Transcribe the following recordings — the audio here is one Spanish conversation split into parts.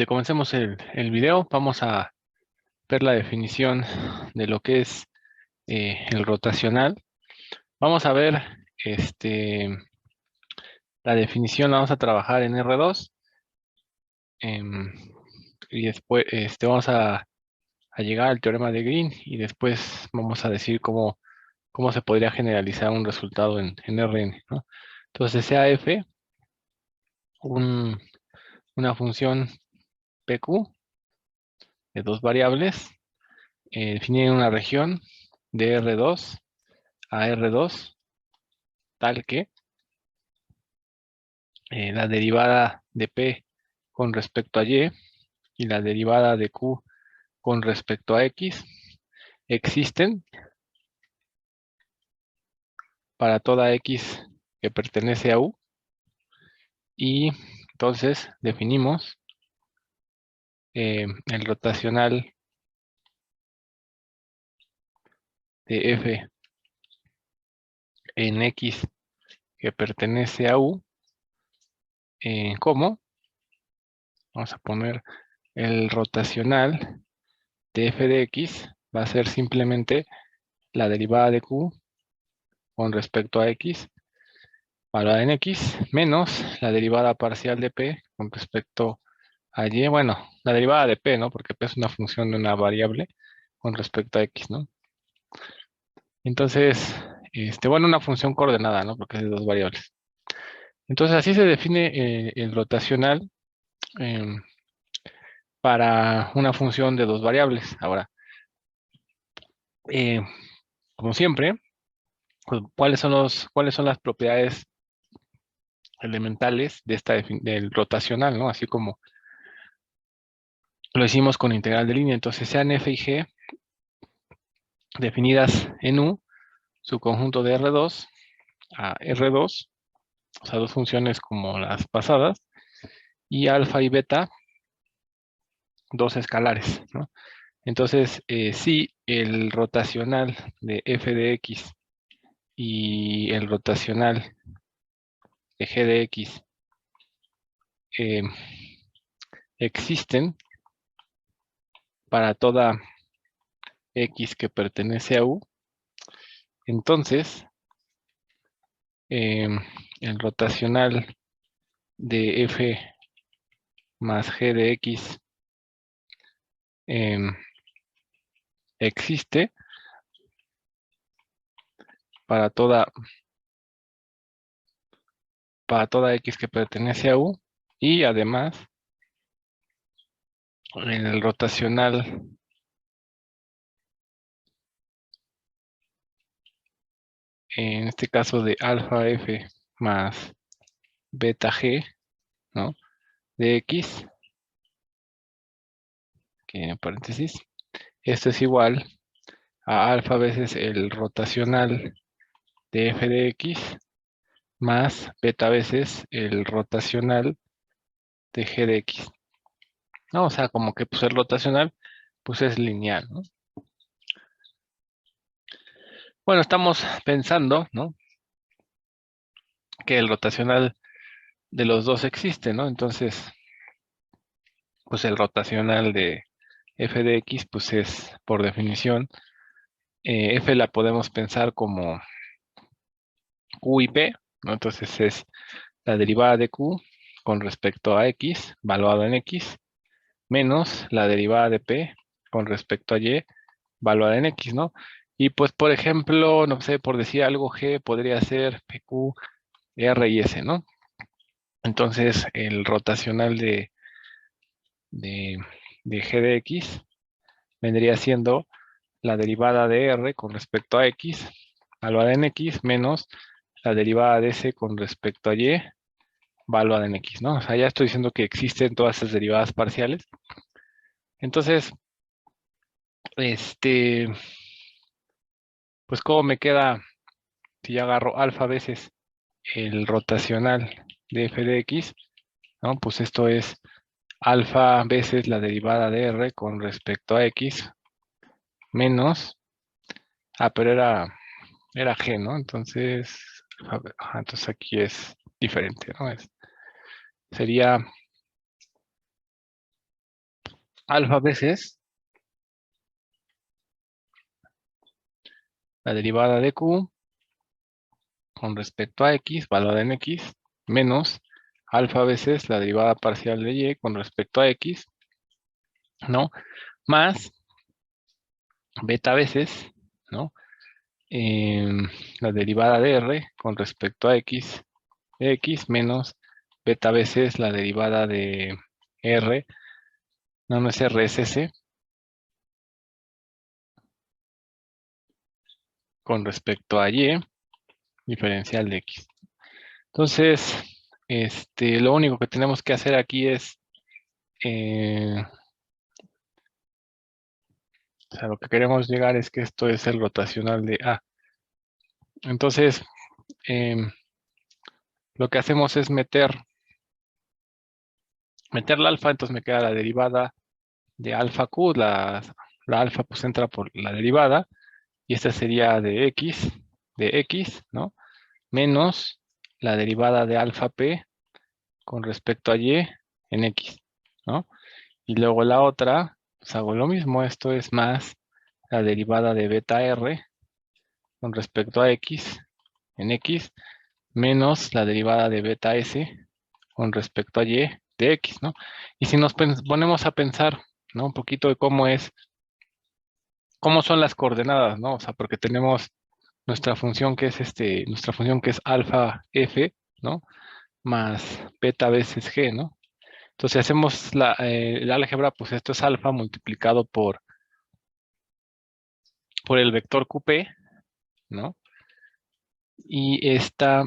Comencemos el video. Vamos a ver la definición de lo que es el rotacional. Vamos a ver la definición, la vamos a trabajar en R2. Y después vamos a llegar al teorema de Green y después vamos a decir cómo se podría generalizar un resultado en Rn, ¿no? Entonces, sea f una función pq de dos variables definida en una región de R2 a R2, tal que la derivada de P con respecto a Y y la derivada de Q con respecto a X existen para toda X que pertenece a U, y entonces definimos el rotacional de F en X que pertenece a U como, vamos a poner el rotacional de F de X, va a ser simplemente la derivada de Q con respecto a X, valorada en X, menos la derivada parcial de P con respecto a Y. Bueno, la derivada de P, ¿no? Porque P es una función de una variable con respecto a X, ¿no? Entonces, bueno, una función coordenada, ¿no? Porque es de dos variables. Entonces, así se define el rotacional para una función de dos variables. Ahora, como siempre, pues, ¿cuáles son las propiedades elementales de del rotacional, ¿no? Así como lo hicimos con integral de línea. Entonces, sean f y g definidas en U, su conjunto de R2 a R2, o sea, dos funciones como las pasadas, y alfa y beta, dos escalares, ¿no? Entonces, si el rotacional de f de x y el rotacional de g de x existen para toda x que pertenece a U, entonces el rotacional de f más g de x existe para toda x que pertenece a U, y además el rotacional en este caso de alfa f más beta g, ¿no? De x, que en paréntesis, esto es igual a alfa veces el rotacional de f de x más beta veces el rotacional de g de x, ¿no? O sea, como que pues el rotacional pues es lineal, ¿no? Bueno, estamos pensando, ¿no? Que el rotacional de los dos existe, ¿no? Entonces, pues el rotacional de f de x pues es, por definición, f la podemos pensar como q y p, ¿no? Entonces es la derivada de q con respecto a x, valuado en x, menos la derivada de p con respecto a y, valuada en x, ¿no? Y pues, por ejemplo, no sé, por decir algo, g podría ser pq, r y s, ¿no? Entonces, el rotacional de g de x vendría siendo la derivada de r con respecto a x, valuada en x, menos la derivada de s con respecto a y, valuada en x, ¿no? O sea, ya estoy diciendo que existen todas esas derivadas parciales. Entonces, pues, ¿cómo me queda si yo agarro alfa veces el rotacional de f de x, ¿no? Pues esto es alfa veces la derivada de r con respecto a x, menos, pero era g, ¿no? Entonces, entonces aquí es diferente, ¿no? Sería alfa veces la derivada de Q con respecto a X, valorada en X, menos alfa veces la derivada parcial de Y con respecto a X, ¿no? Más beta veces, ¿no? La derivada de R con respecto a X, de X, menos beta veces la derivada de R, no es R, es S, con respecto a Y, diferencial de X. Entonces, lo único que tenemos que hacer aquí es, o sea, lo que queremos llegar es que esto es el rotacional de A. Entonces, lo que hacemos es meter la alfa, entonces me queda la derivada de alfa Q, la alfa pues entra por la derivada, y esta sería de X, ¿no? Menos la derivada de alfa P con respecto a Y en X, ¿no? Y luego la otra, pues hago lo mismo, esto es más la derivada de beta R con respecto a X en X, menos la derivada de beta S con respecto a Y de X, ¿no? Y si nos ponemos a pensar, ¿no? Un poquito de cómo son las coordenadas, ¿no? O sea, porque tenemos nuestra función que es nuestra función que es alfa F, ¿no? Más beta veces G, ¿no? Entonces, si hacemos el álgebra, pues esto es alfa multiplicado por el vector QP, ¿no? Y esta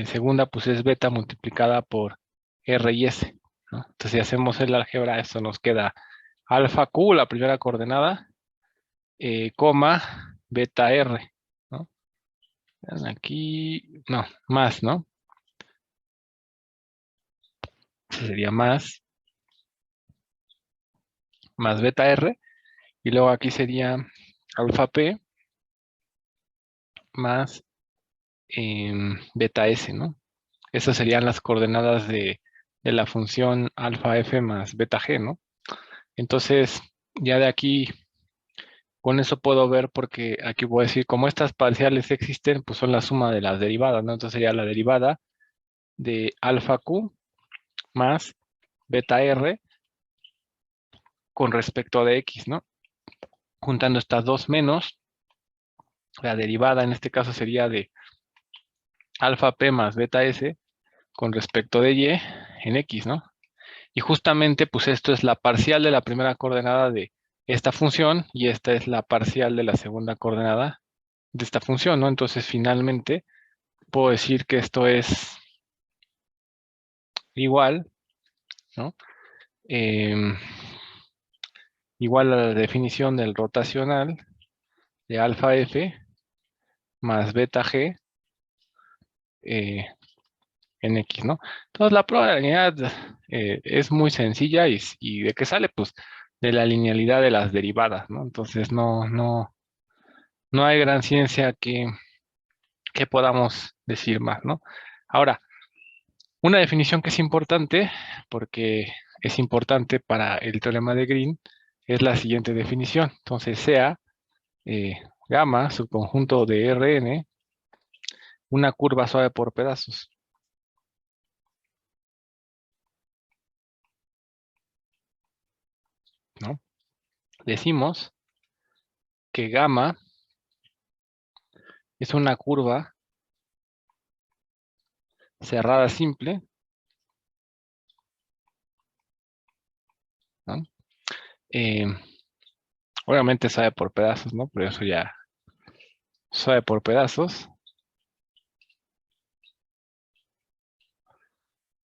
segunda, pues es beta multiplicada por R y S, ¿no? Entonces, si hacemos el álgebra, eso nos queda alfa Q, la primera coordenada, coma, beta R, ¿no? Aquí, no, más, ¿no? Sería más beta R, y luego aquí sería alfa P más beta S, ¿no? Esas serían las coordenadas de la función alfa F más beta G, ¿no? Entonces, ya de aquí, con eso puedo ver, porque aquí voy a decir, como estas parciales existen, pues son la suma de las derivadas, ¿no? Entonces sería la derivada de alfa Q más beta R con respecto de X, ¿no? Juntando estas dos menos, la derivada en este caso sería de alfa P más beta S con respecto de Y en X, ¿no? Y justamente, pues esto es la parcial de la primera coordenada de esta función y esta es la parcial de la segunda coordenada de esta función, ¿no? Entonces, finalmente, puedo decir que esto es igual, ¿no? Em, igual a la definición del rotacional de alfa F más beta G en X, ¿no? Entonces, la probabilidad es muy sencilla y ¿de qué sale? Pues de la linealidad de las derivadas, ¿no? Entonces, no hay gran ciencia que podamos decir más, ¿no? Ahora, una definición que es importante, porque es importante para el teorema de Green, es la siguiente definición. Entonces, sea gamma, subconjunto de Rn, una curva suave por pedazos, ¿no? Decimos que gamma es una curva cerrada simple, ¿no? Eh, obviamente sabe por pedazos, ¿no? Pero eso ya sabe por pedazos.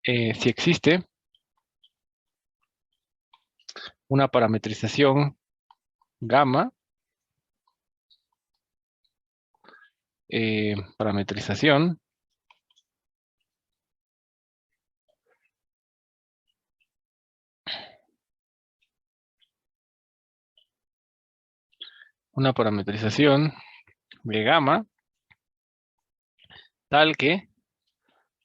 Si existe una parametrización gamma, parametrización, una parametrización de gamma, tal que,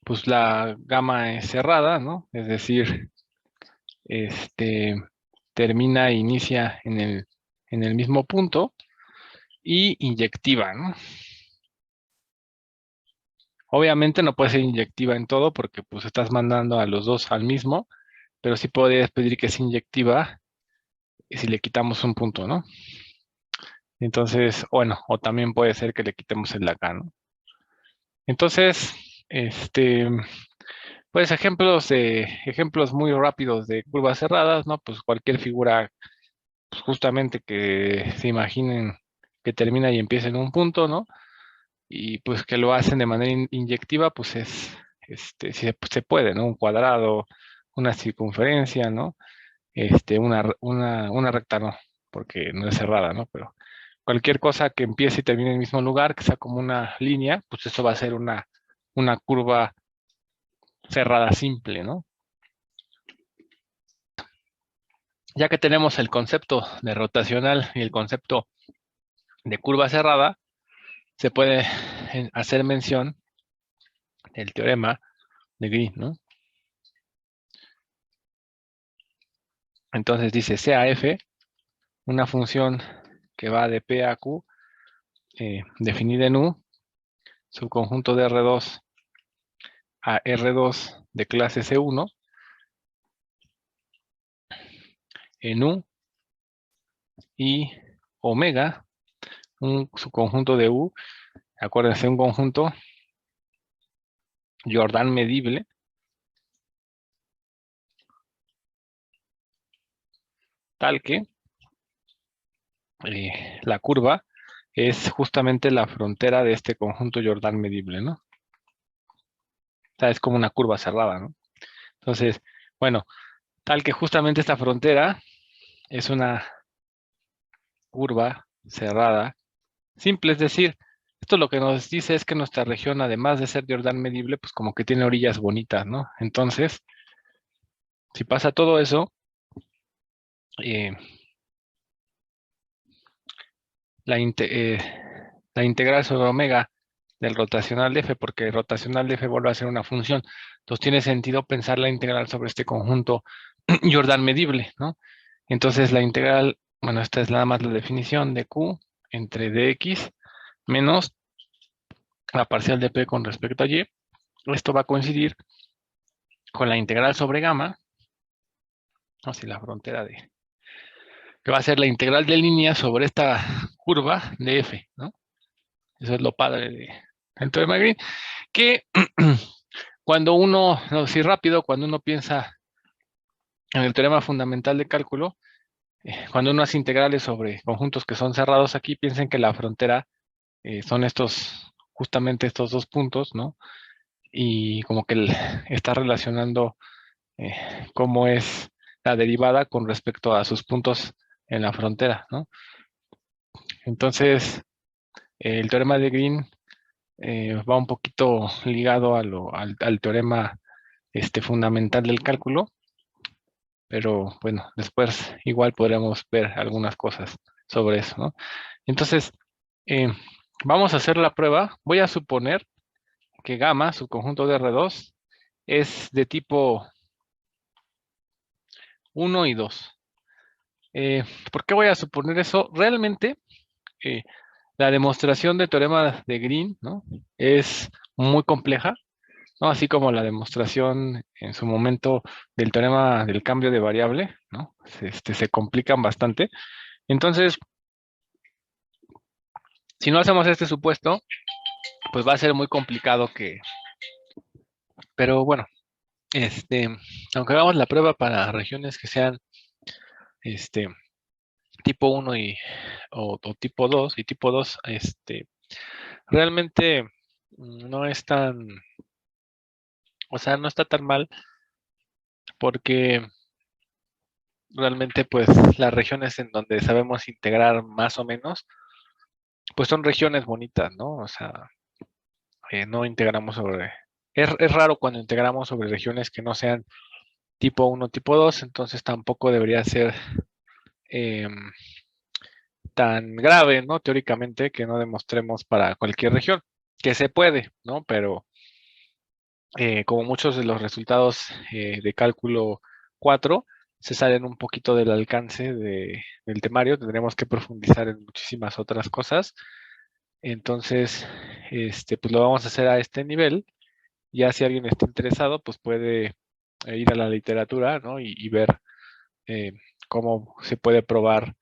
pues la gamma es cerrada, ¿no? Es decir, termina e inicia en el mismo punto, y inyectiva, ¿no? Obviamente no puede ser inyectiva en todo porque pues estás mandando a los dos al mismo, pero sí podrías pedir que sea inyectiva si le quitamos un punto, ¿no? Entonces, bueno, o también puede ser que le quitemos el de acá, ¿no? Entonces, pues ejemplos muy rápidos de curvas cerradas, ¿no? Pues cualquier figura, pues, justamente que se imaginen que termina y empieza en un punto, ¿no? Y pues que lo hacen de manera inyectiva, pues si se puede, ¿no? Un cuadrado, una circunferencia, ¿no? Una recta no, porque no es cerrada, ¿no? Pero cualquier cosa que empiece y termine en el mismo lugar, que sea como una línea, pues eso va a ser una curva cerrada simple, ¿no? Ya que tenemos el concepto de rotacional y el concepto de curva cerrada, se puede hacer mención del teorema de Green, ¿no? Entonces dice CAF, una función que va de P a Q, definida en U, subconjunto de R2 a R2 de clase C1, en U y omega, un subconjunto de U, acuérdense, un conjunto Jordan medible, tal que la curva es justamente la frontera de este conjunto Jordan medible, ¿no? O sea, es como una curva cerrada, ¿no? Entonces, bueno, tal que justamente esta frontera es una curva cerrada simple, es decir, esto lo que nos dice es que nuestra región, además de ser Jordan medible, pues como que tiene orillas bonitas, ¿no? Entonces, si pasa todo eso, eh, la integral sobre omega del rotacional de f, porque el rotacional de f vuelve a ser una función. Entonces tiene sentido pensar la integral sobre este conjunto Jordan medible, ¿no? Entonces la integral, bueno, esta es nada más la definición de q entre dx menos la parcial de p con respecto a y. Esto va a coincidir con la integral sobre gamma, o si la frontera de, que va a ser la integral de línea sobre esta curva de f, ¿no? Eso es lo padre del teorema de Green, que cuando uno, así rápido, cuando uno piensa en el teorema fundamental de cálculo, cuando uno hace integrales sobre conjuntos que son cerrados aquí, piensen que la frontera son justamente estos dos puntos, ¿no? Y como que está relacionando cómo es la derivada con respecto a sus puntos en la frontera, ¿no? Entonces, el teorema de Green va un poquito ligado al teorema fundamental del cálculo, pero bueno, después igual podremos ver algunas cosas sobre eso, ¿no? Entonces, eh, vamos a hacer la prueba. Voy a suponer que gamma, su conjunto de R2, es de tipo 1 y 2. ¿Por qué voy a suponer eso? Realmente, eh, la demostración del teorema de Green, ¿no?, es muy compleja, ¿no? Así como la demostración en su momento del teorema del cambio de variable, ¿no? Se complican bastante. Entonces, si no hacemos este supuesto, pues va a ser muy complicado pero bueno, aunque hagamos la prueba para regiones que sean, tipo 1 o tipo 2 y tipo 2, realmente no es tan, o sea, no está tan mal porque realmente pues las regiones en donde sabemos integrar más o menos, pues son regiones bonitas, ¿no? O sea, no integramos sobre... Es raro cuando integramos sobre regiones que no sean tipo 1, tipo 2, entonces tampoco debería ser tan grave, ¿no? Teóricamente, que no demostremos para cualquier región, que se puede, ¿no? Pero como muchos de los resultados de cálculo 4, se salen un poquito del alcance del temario, tendremos que profundizar en muchísimas otras cosas. Entonces, pues lo vamos a hacer a este nivel. Ya si alguien está interesado, pues puede ir a la literatura, ¿no? Y ver cómo se puede probar